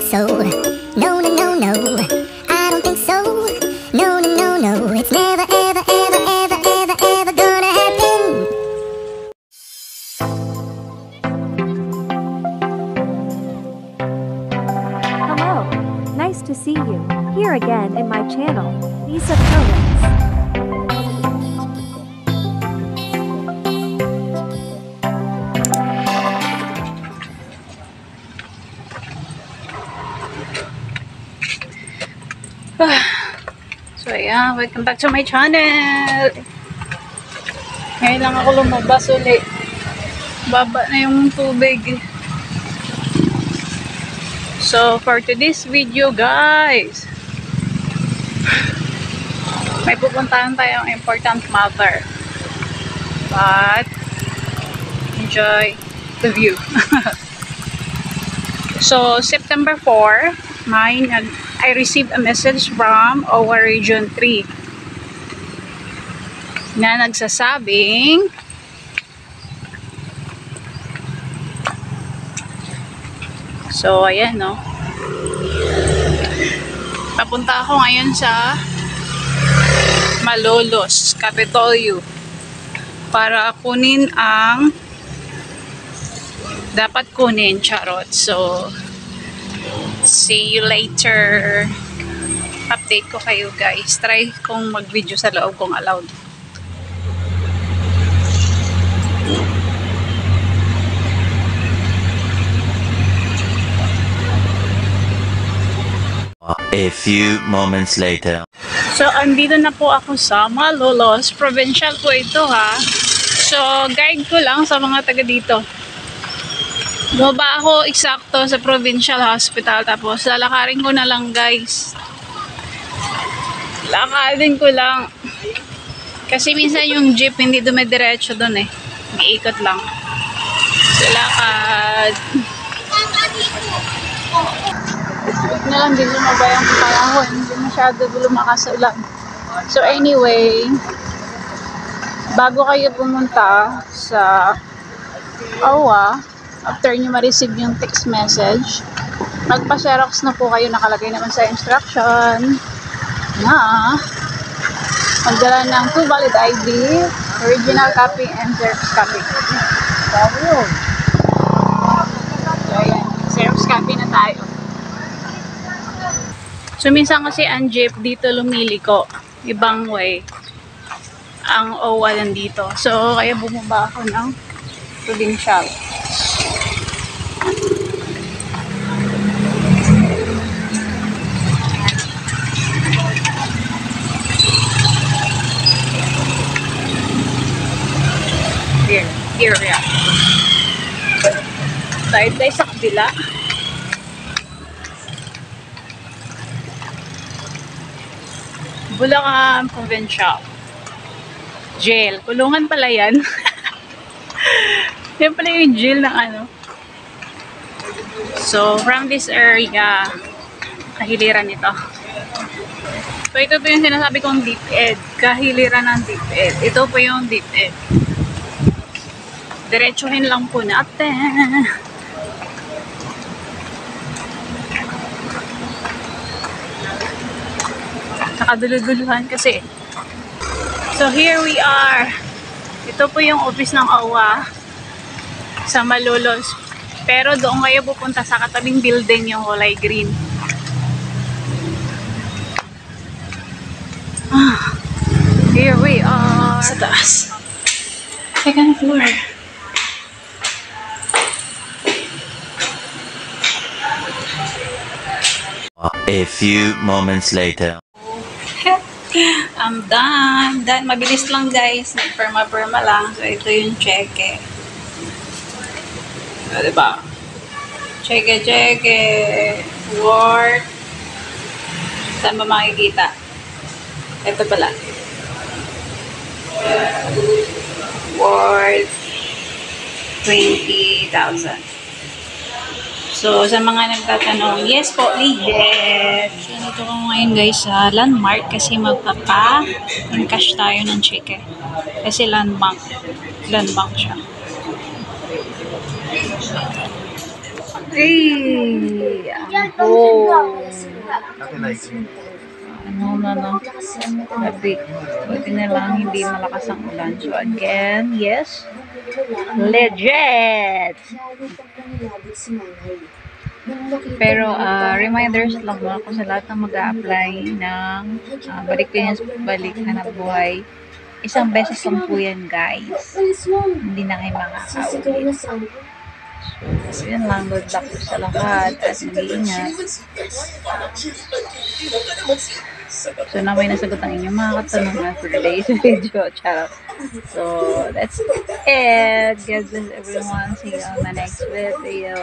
so. No, no, no, no, I don't think so. No, no, no, no, it's never, ever, ever, ever, ever, ever gonna happen. Hello, nice to see you here again in my channel, Lisa Coates. So ayan, welcome back to my channel. Ngayon lang ako lumabas ulit. Baba na yung tubig. So for today's video guys, may pupuntahan tayong important matter. But enjoy the view. So September 4, I received a message from OWA Region 3 na nagsasabing so ayan no, papunta ako ngayon sa Malolos, Kapitolyo para kunin ang dapat kunin, charot. So see you later. Update ko kayo guys. Try kong mag-video sa loob kung allowed. A few moments later. So andito na po ako sa Malolos. Provincial po ito ha. So guide ko lang sa mga taga dito. Bumaba ako eksakto sa provincial hospital, tapos lalakarin ko na lang guys. Lakarin ko lang kasi minsan yung jeep hindi dumidiretso doon eh, may ikot lang. So lakad na lang, din lumabay ang panahon, hindi masyado lumakas sa ulan. So anyway, bago kayo pumunta sa OWA, after nyo ma-receive yung text message, magpa-xerox na po kayo. Nakalagay naman sa instruction na magdala ng 2 valid ID, original copy, and Xerox copy. So ayan, Xerox copy na tayo. So minsan kasi ang jeep dito lumiliko, ibang way. Ang OWA nandito. So kaya bumaba ako ng provincial. Area. Tayo sa kabila. Bulacan Provincial Jail. Kulungan pala yan. Yan pala yung jail ng ano. So from this area, kahiliran ito. So ito po yung sinasabi kong DepEd. Kahiliran ng DepEd. Ito po yung DepEd. Diretsuhin lang po natin. Nakaduluduluhan kasi. So here we are. Ito po yung office ng OWA sa Malolos. Pero doon kayo pupunta sa katabing building, yung kulay green. Here we are. Sa taas. Second floor. A few moments later. I'm done. Mabilis lang guys. Nagperma-perma lang. So ito yung cheque. So, diba? Cheque. Worth. Saan ba makikita? Ito pala. Worth 20,000. So, sa mga nagtatanong, yes po, legit. So, nito ko ngayon guys sa Landmark kasi magpapa-encash tayo ng cheque. Kasi landbank siya. Ay! Ako! Ano na lang. Sabi, buti na lang hindi malakas ang ulan. So again, yes. Legit! Pero reminders lang mo ako sa lahat ng mag-a-apply ng balik hanap buhay. Isang beses lang po yan, guys. Hindi na kayo makakaulit. So, yun lang. Good luck po sa lahat at mag-iingat. So, na may nasagot ang inyong mga katanungan for today's video. Charot. So, that's it. God bless everyone. See you on the next video.